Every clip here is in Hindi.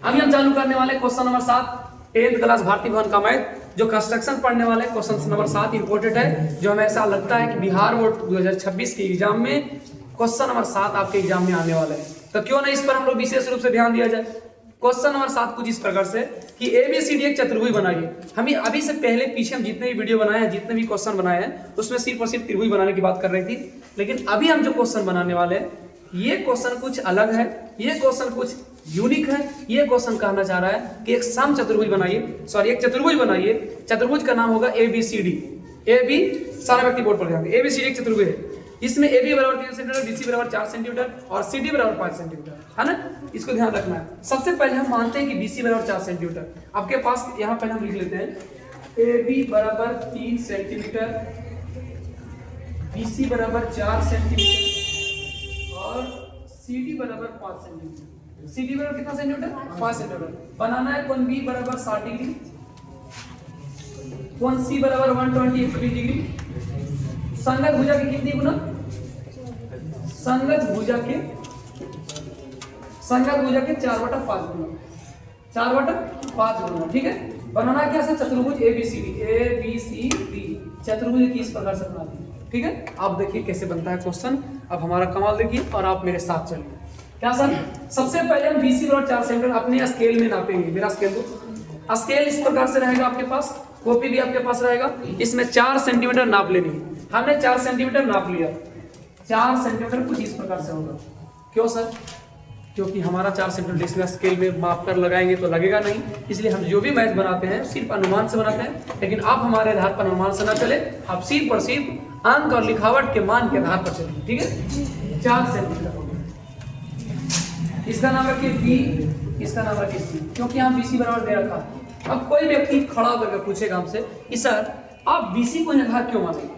अभी हम चालू करने वाले क्वेश्चन नंबर 7 10th क्लास भारतीय भवन का मैथ। जो कंस्ट्रक्शन पढ़ने वाले क्वेश्चन नंबर 7 इंपोर्टेंट है, जो हमें ऐसा लगता है कि बिहार बोर्ड 2026 के एग्जाम में क्वेश्चन नंबर 7 आपके एग्जाम में आने वाला है, तो क्यों ना इस पर हम लोग विशेष रूप से ध्यान दिया जाए। क्वेश्चन नंबर 7 कुछ इस प्रकार से कि ABCD एक चतुर्भुज बनाइए। हमें अभी से पहले पीछे हम जितने भी वीडियो बनाए हैं, जितने भी क्वेश्चन बनाए हैं, उसमें सिर्फ और सिर्फ त्रिभुज बनाने की बात कर रही थी। लेकिन अभी हम जो क्वेश्चन बनाने वाले हैं, ये क्वेश्चन कुछ अलग है, ये क्वेश्चन कुछ यूनिक है। ये क्वेश्चन कहना चाह रहा है कि एक सम चतुर्भुज बनाइए, सॉरी एक चतुर्भुज बनाइए। चतुर्भुज का नाम होगा ABCD। AB सारा व्यक्ति बोर्ड पर ध्यान दें। ABCD एक चतुर्भुज है, इसमें AB बराबर 3 सेंटीमीटर, BC बराबर 4 सेंटीमीटर और CD बराबर 5 सेंटीमीटर, है ना। इसको ध्यान रखना है। सबसे पहले हम मानते हैं कि BC बराबर 4 सेंटीमीटर। आपके पास यहाँ पहले हम लिख लेते हैं AB बराबर 3 सेंटीमीटर, BC बराबर 4 सेंटीमीटर और CD बराबर 5 सेंटीमीटर। CD बराबर कितना सेंटीमीटर? 5 सेंटीमीटर। बनाना है कोण B बराबर 60 डिग्री, कोण C बराबर 120 120 डिग्री। संगत भुजा की कितनी गुना? संगत भुजा के 4/5 गुना, 4/5 गुना, ठीक है। बनाना क्या है? चतुर्भुज ABCD चतुर्भुज किस प्रकार से बनाते हैं, ठीक है। आप देखिए कैसे बनता है क्वेश्चन। अब हमारा कमाल देखिए और आप मेरे साथ चलिए। क्या सर? सबसे पहले हम BC बराबर 4 सेंटीमीटर अपने स्केल में नापेंगे। मेरा स्केल दो। स्केल इस प्रकार से रहेगा आपके पास, कॉपी भी आपके पास रहेगा। इसमें 4 सेंटीमीटर नाप लेनी है। हमने 4 सेंटीमीटर नाप लिया। 4 सेंटीमीटर कुछ इस प्रकार से होगा। क्यों सर? क्योंकि हमारा 4 सेंटीमीटर इसमें स्केल में माप कर लगाएंगे तो लगेगा नहीं, इसलिए हम जो भी मैथ बनाते हैं सिर्फ अनुमान से बनाते हैं। लेकिन आप हमारे आधार पर अनुमान से ना चले, आप सिर्फ और सिर्फ अंक और लिखावट के मान के आधार पर चलिए, ठीक है। 4 सेंटीमीटर हो गया। इसका नाम रखिए B, इसका नाम रखिए C, क्योंकि हम BC बराबर दे रखा है। अब कोई व्यक्ति खड़ा होकर पूछेगा हमसे कि सर आप BC को आधार क्यों मानेंगे?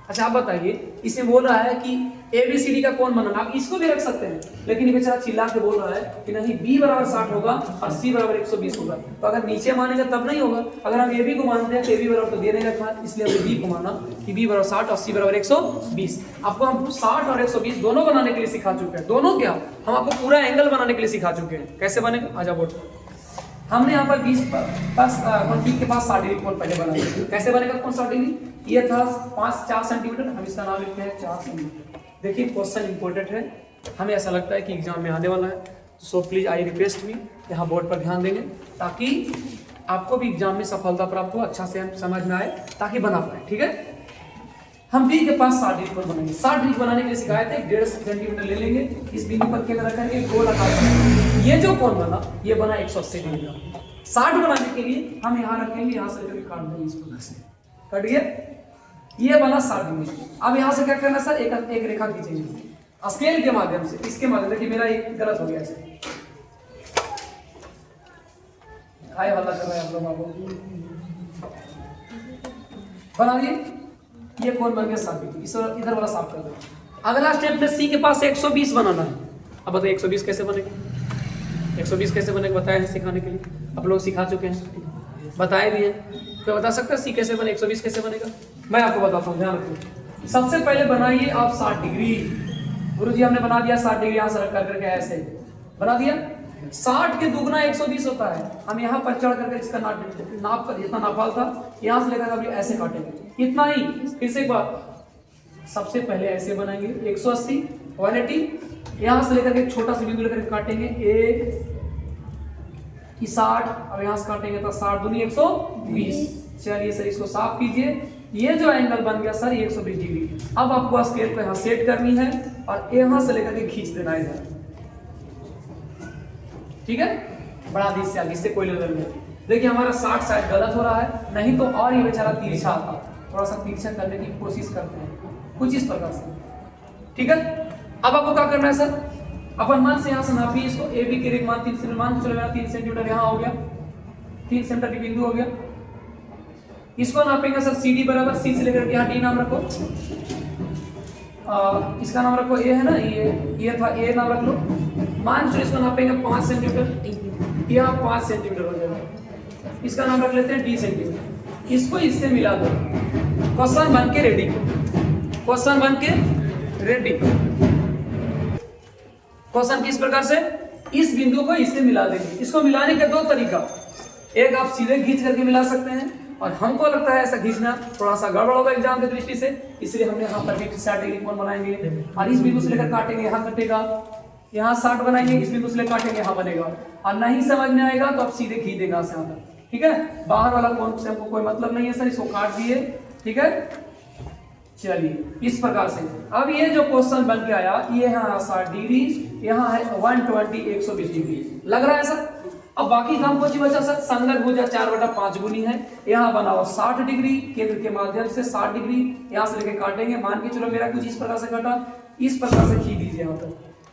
अच्छा आप बताइए, इसे बोल रहा है कि ABCD का कौन बनाना, आप इसको भी रख सकते हैं, लेकिन ये बेचारा चिल्ला के बोल रहा है कि नहीं B बराबर 60 होगा और C बराबर 120 होगा। तो अगर नीचे मानेगा तब नहीं होगा। अगर हम AB को मानते हैं तो AB बराबर तो दे नहीं रखा, इसलिए हमने B को माना कि B बराबर 60 और C बराबर 120। आपको हम 60 और 120 दोनों बनाने के लिए सिखा चुके हैं। दोनों क्या, हम आपको पूरा एंगल बनाने के लिए सिखा चुके हैं। कैसे बनेगा? आजा बोर्ड। हमने यहाँ पर 20 के पास 60 डिग्री कोण पहले बनाया। कैसे बनेगा कोण 60 डिग्री? ये था 4 सेंटीमीटर, हम इसका नाम लिखते हैं 4 सेंटीमीटर। देखिए क्वेश्चन इंपॉर्टेंट है, हमें ऐसा लगता है कि एग्जाम में आने वाला है। सो प्लीज आई रिक्वेस्ट मी, यहाँ बोर्ड पर ध्यान देंगे ताकि आपको भी एग्जाम में सफलता प्राप्त हो, अच्छा से हम समझ में आए ताकि बना पाए, ठीक है। हम B के पास 60 डिग्री कोण बनाएंगे। 60 डिग्री बनाने के लिए सिखाए थे। 1.5 सेंटीमीटर ले लेंगे, इस बिंदु पर केंद्र रखेंगे, गोल आकार बनाएंगे। ये जो कोण बना ये बना 180 डिग्री का। 60 बनाने के लिए हम यहाँ रखेंगे, यहाँ से लेकर काट देंगे, इस प्रकार से कट गया। ये बना 60 डिग्री। अब यहाँ से क्या करना सर? एक रेखा खींचेंगे स्केल के माध्यम से, इसके माध्यम से। मेरा एक गलत हो गया ऐसे, हाय वाला कर रहे हैं आप लोग। बना दिए, ये कोण बन गया 60 डिग्री। इस इधर वाला साफ कर दो। अगला स्टेप में C के पास 120 बनाना है। अब बताइए 120 कैसे बनेगा? 120 कैसे बनेगा बताया है सिखाने के लिए, आप लोग सिखा चुके हैं, बताए भी हैं। तो बता सकते हैं C कैसे बने, 120 कैसे बनेगा? मैं आपको बताता हूँ, ध्यान रखिए। सबसे पहले बनाइए आप 60 डिग्री। गुरुजी हमने बना दिया 60 डिग्री, यहाँ से रख करके ऐसे बना दिया। 60 के दुगना 120 होता है। हम यहाँ पर चढ़ करके इसका नाप कर जितना नापाल था यहाँ से लेकर अभी ऐसे काटेंगे, इतना ही। फिर से एक बार, सबसे पहले ऐसे बनाएंगे 180 180, यहाँ से लेकर एक छोटा सा बिंदु लेकर काटेंगे 1 की 60। अब यहाँ से काटेंगे तो 60 दूनी 120। चलिए सर इसको साफ कीजिए। ये जो एंगल बन गया सर 120 डिग्री। अब आपको स्केल को यहाँ सेट करनी है और यहाँ से लेकर के खींच देना है इधर, ठीक है। बढ़ा दी इससे आगे, इससे कोई लेवल नहीं। देखिए हमारा 60 शायद गलत हो रहा है, नहीं तो और ये बेचारा तिरछा आता, थोड़ा सा तिरछा करने की कोशिश करते हैं कुछ इस प्रकार से, ठीक है। अब आपको क्या करना है सर? अपन मन से यहाँ से नापिए इसको। AB के रेख मान 3 सेंटीमीटर, मान चलो मेरा 3 सेंटीमीटर यहाँ हो गया, 3 सेंटीमीटर की बिंदु हो गया। इसको नापेंगे सर CD बराबर, C से लेकर यहाँ D नाम रखो, इसका नाम रखो A है ना, ये था A नाम रख लो। मान चलो इसको नापेंगे 5 सेंटीमीटर, यहाँ 5 सेंटीमीटर हो जाएगा। इसका नाम रख लेते हैं D सेंटीमीटर। इसको इससे मिला दो, क्वेश्चन बन के रेडी, क्वेश्चन बन के रेडी। क्वेश्चन किस प्रकार से? इस बिंदु को इससे मिला देंगे। इसको मिलाने के दो तरीका, एक आप सीधे खींच करके मिला सकते हैं, और हमको लगता है ऐसा खींचना थोड़ा सा गड़बड़ होगा एग्जाम की दृष्टि से, इसलिए हमने यहाँ पर भी 60 डिग्री कोण बनाएंगे, और इस बिंदु से लेकर काटेंगे, यहाँ कटेगा, यहाँ 60 बनाएंगे, इस बिंदु से लेकर काटेंगे, यहाँ बनेगा। और नहीं समझ में आएगा तो आप सीधे खींच देगा यहाँ तक, ठीक है। बाहर वाला कोण से हमको कोई मतलब नहीं है सर, इसको काट दिए, ठीक है। चलिए इस प्रकार से अब ये जो क्वेश्चन बन के आया, ये यहाँ 60 डिग्री, यहाँ है 120 120 डिग्री, लग रहा है सर। अब बाकी काम कुछ बचा सर, संगत भुजा 4/5 गुनी है, यहाँ बनाओ 60 डिग्री, केंद्र के माध्यम से 60 डिग्री, यहाँ से लेके काटेंगे, मान के चलो मेरा कुछ इस प्रकार से कटा, इस प्रकार से खींच दीजिए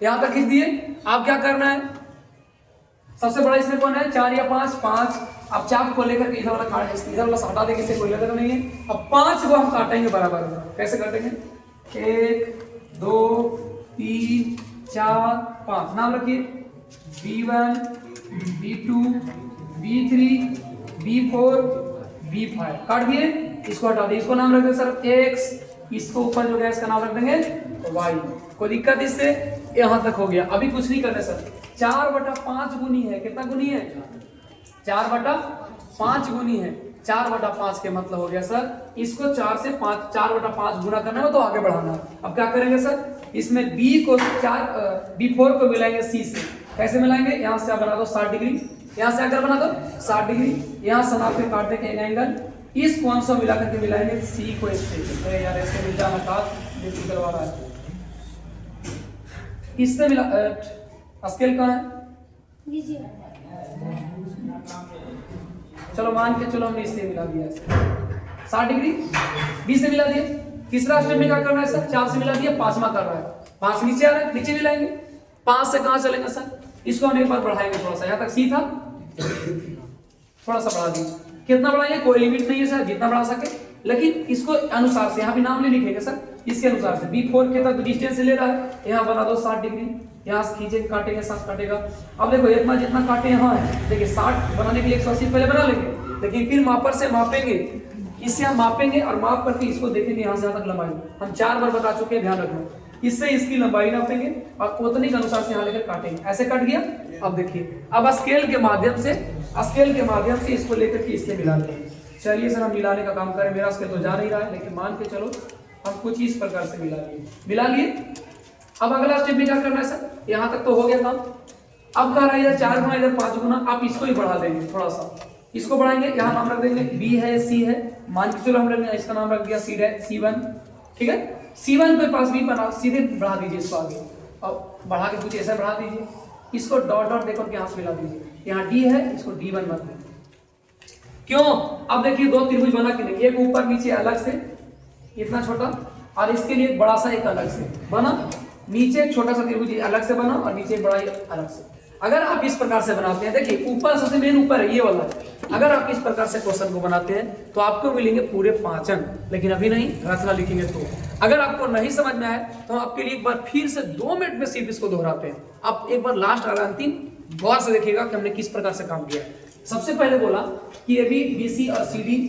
यहाँ तक खींच दिए। आप क्या करना है, सबसे बड़ा इसमें कौन है, 4 या 5, 5। अब चाप को लेकर के इधर वाला काट, इधर वाला हटा देंगे, इससे कोई लगा नहीं है। अब 5 को हम काटेंगे बराबर, कैसे काटेंगे, 1 2 3 4 5, नाम रखिए B1 B2 B3 B4 B5, काट दिए, इसको हटा दिए, इसको नाम रख देंगे सर X, इसको ऊपर जो गया इसका नाम रख देंगे Y। कोई दिक्कत इससे, यहाँ तक हो गया। अभी कुछ नहीं करना सर, 4/5 गुनी है, कितना गुनी है, 4/5 गुनी है, 4/5 के मतलब हो गया सर, इसको 4 से 5 4/5 गुना करना है तो आगे बढ़ाना है। अब क्या करेंगे सर, इसमें B को B4 को मिलाएंगे C से, कैसे मिलाएंगे, यहाँ से आप बना दो 60 डिग्री, यहाँ से आकर बना दो 60 डिग्री, यहाँ से नाप के काट देंगे एंगल, इस कोण से मिला करके मिलाएंगे C को इससे, यार इससे मिल जाना था, देखिए करवा रहा है, इससे मिला, स्केल कहाँ है, चलो मान के चलो हमने इससे मिला दिया 60 डिग्री, B से मिला दिया। तीसरा स्टेप में क्या करना है सर, 4 से मिला दिया, 5वां कर रहा है, 5 नीचे आ रहा है, नीचे मिलाएंगे, 5 से कहां चलेंगे सर, इसको हम एक बार बढ़ाएंगे थोड़ा सा, यहाँ तक C था, थोड़ा सा बढ़ा दिए, कितना बढ़ाएंगे कोई लिमिट नहीं है सर, जितना बढ़ा सके, लेकिन इसको अनुसार से, यहाँ भी नाम नहीं लिखेंगे सर, इसके अनुसार से। B4 के तक डिस्टेंस ले रहा है, यहाँ बना दो 60 डिग्री, यहाँ से खींचे काटेंगे 60 काटेगा। अब देखो इतना जितना काटे यहाँ है, देखिए 60 बनाने के लिए 180 पहले बना लेंगे, लेकिन फिर मापर से मापेंगे, इससे हम मापेंगे और माप करके इसको देखेंगे यहाँ से यहाँ तक लंबाई, हम 4 बार बता चुके हैं, ध्यान रखना, इससे इसकी लंबाई नापेंगे और उतनी के अनुसार से यहाँ लेकर काटेंगे, ऐसे कट गया। अब देखिए, अब स्केल के माध्यम से इसको लेकर के इससे मिला लेंगे। चलिए सर हम मिलाने का काम करें, मेरा स्केल तो जा नहीं रहा है, लेकिन मान के चलो हम कुछ इस प्रकार से मिला लिए। अब अगला स्टेप में क्या करना है सर, यहाँ तक तो हो गया काम। अब कह रहा है इधर 4 गुना इधर 5 गुना, आप इसको ही बढ़ा देंगे, थोड़ा सा इसको बढ़ाएंगे, यहाँ नाम रख देंगे B है C है, मान के चलो हमने इसका नाम रख दिया C1, ठीक है। C1 के पास भी बना, सीधे बढ़ा दीजिए इसको आगे, और बढ़ा के कुछ ऐसा बढ़ा दीजिए, इसको डॉट डॉट देकर यहाँ से मिला दीजिए, यहाँ D है, इसको D1 मत दें, क्यों। अब देखिए 2 त्रिभुज बना के देखिए, एक ऊपर नीचे अलग से इतना छोटा, और इसके लिए बड़ा सा एक अलग से बना, नीचे एक छोटा सा त्रिभुज अलग से बना और नीचे बड़ा अलग से। अगर आप इस प्रकार से बनाते हैं, देखिए ऊपर सबसे मेन ऊपर है ये वाला, अगर आप इस प्रकार से क्वेश्चन को बनाते हैं तो आपको मिलेंगे पूरे 5 अंक, लेकिन अभी नहीं, रचना लिखेंगे तो। अगर आपको नहीं समझ में आए तो हम आपके लिए एक बार फिर से 2 मिनट में सिर्फ इसको दोहराते हैं, आप एक बार लास्ट और अंतिम गौर से देखिएगा कि हमने किस प्रकार से काम किया। सबसे पहले बोला कि ये भी BC और CD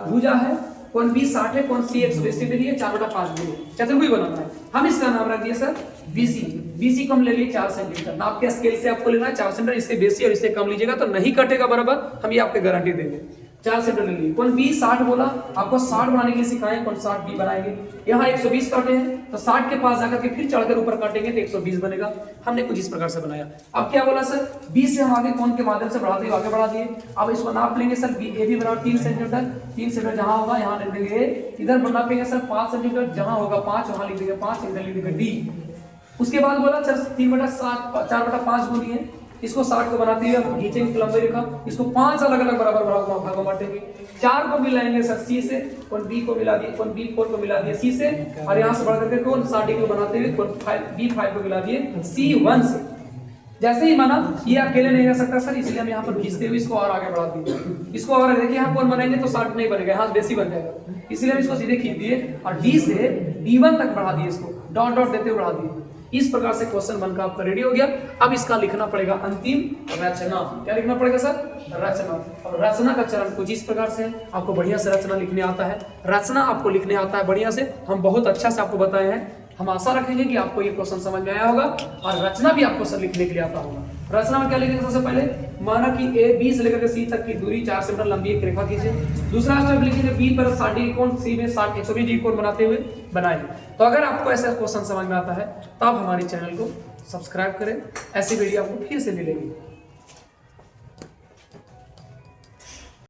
भुजा है, कोण B 60 है, कोण C 180 डिग्री है, 4/5 डिग्री चतुर्भुज बनाना है, हम इसका नाम रख दिया सर BC को हम ले लिए 4 सेंटीमीटर, नाप के स्केल से आपको लेना है 4 सेंटीमीटर, इससे बेसी और इससे कम लीजिएगा तो नहीं कटेगा बराबर, हम ये आपके गारंटी देंगे। 4 सेंटीमीटर ले लिए, कोण B 60 बोला, आपको 60 बनाने के लिए सिखाएं, कोण 60 B बनाएंगे, यहाँ 120 काटे हैं तो 60 के पास जाकर के फिर चढ़कर ऊपर काटेंगे तो 120 बनेगा, हमने कुछ इस प्रकार से बनाया। अब क्या बोला सर, B से हम आगे कोण के माध्यम से बढ़ाते आगे बढ़ा दिए, अब इसको नाप लेंगे सर, AB बराबर 3 सेंटीमीटर, जहां होगा यहाँ लिख देंगे, इधर नापेंगे सर 5 सेंटीमीटर, जहां होगा 5 वहां लिख देंगे 5, इधर लिख देंगे D। उसके बाद बोला 3/7 4/5 गुनी है, इसको 60 को बनाते हुए हम खींचेंगे लंबाई रेखा, इसको 5 अलग अलग बराबर भागों बांटेंगे, 4 को मिलाएंगे सर C से, कोण B को मिला दिए, कोण B4 को मिला दिए C से, और यहाँ से बढ़ करके कोण 60 डिग्री को बनाते हुए कोण B5 को मिला दिए C1 से। जैसे ही माना ये अकेले नहीं रह सकता सर, इसलिए हम यहाँ पर खींचते हुए इसको और आगे बढ़ा दिए, इसको और देखिए यहाँ कोण बनाएंगे तो 60 नहीं बनेगा, यहाँ बेसी बन जाएगा, इसलिए हम इसको सीधे खींच दिए और D से D1 तक बढ़ा दिए, इसको डॉट डॉट देते हुए बढ़ा दिए। इस प्रकार से क्वेश्चन बनकर आपका रेडी हो गया। अब इसका लिखना पड़ेगा अंतिम रचना। क्या लिखना पड़ेगा सर? रचना। अब रचना का चरण कुछ इस प्रकार से है, आपको बढ़िया से रचना लिखने आता है, रचना आपको लिखने आता है बढ़िया से, हम बहुत अच्छा से आपको बताए हैं। हम आशा रखेंगे कि आपको ये क्वेश्चन समझ में आया होगा और रचना भी आपको सब लिखने के लिए आता होगा। रचना में क्या लिखेंगे? सबसे पहले माना कि ए बी से लेकर सी तक की दूरी 4 सेंटीमीटर लंबी एक रेखा खींचे। दूसरा स्टेप लिखिए बी पर 60 कोण, सी में 120 कोण बनाते हुए बनाएंगे। तो अगर आपको ऐसा क्वेश्चन समझ में आता है तो आप हमारे चैनल को सब्सक्राइब करें, ऐसी वीडियो आपको फिर से मिलेगी।